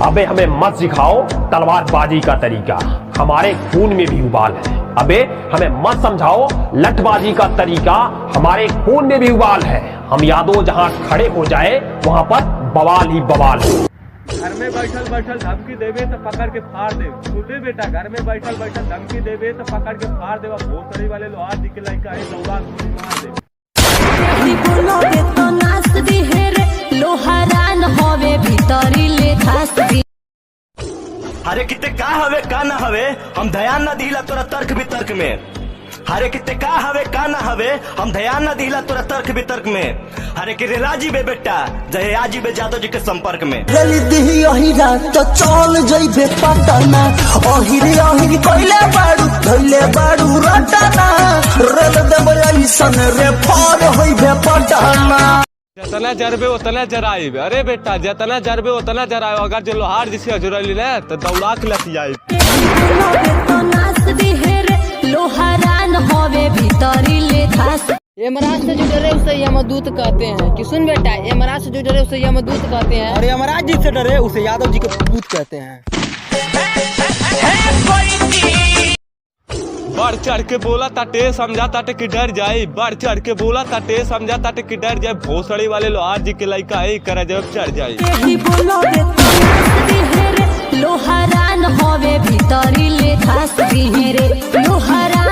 अबे हमें मत सिखाओ तलवारबाजी का तरीका, हमारे खून में भी उबाल है। अबे हमें मत समझाओ लठबाजी का तरीका, हमारे खून में भी उबाल है। हम यादव जहां खड़े हो जाए वहां पर बवाल ही बवाल है। घर में बैठल बैठल धमकी देवे तो पकड़ के फाड़ दे। सुने बेटा, घर में बैठल बैठल धमकी देवे तो पकड़ के फाड़ देवा। भोसड़ी वाले लोहार जी के लड़का है, दौड़ा गोली मार दे। बोलोगे तो नाच दी है रे, लोहारान होवे भीतरी ले खास दी। हरे किते का हवे का ना हवे, हम ध्यान न दिला तोरा तर्क वितर्क में। हरे किते का हवे का ना हवे, हम ध्यान न दिला तोरा तर्क वितर्क में। हरे के रेलाजी बे बेटा जहे आजी बे जादव जी के संपर्क में। रेली दी अहिरा तो चल जइबे पटना, अहिरे अहिरी कइले बाड़ू धइले बाड़ू रटना। रेल देबे ऐसन रे फर होइबे पटना। जितना जरबे उतना जराइब। अरे बेटा जितना जरबे उतना जराइब। अगर जो लोहार जिसके अजुरली ना तो दौड़ा के लग जाए। बोलोगे तो नाच दी है रे, लोहारान होवे भीतरी ले खास। यमराज से जो डरे उसे यमदूत कहते हैं। कि सुन बेटा, यमराज से जो डरे उसे यमदूत कहते हैं, और यमराज जी से डरे उसे यादव जी के पूत कहते हैं। बढ़ चढ़ के बोला ताटे समझा ताटे कि डर जाए। बढ़ चढ़ के बोला ताटे समझा ताटे कि डर जाए। भोसड़ी वाले लोहार जी के लड़का है, करे जब चढ़ जाए। यही बोलोगे तो नाच दी है रे, लोहारान होवे भीतरी ले खास दी है रे, लोहारान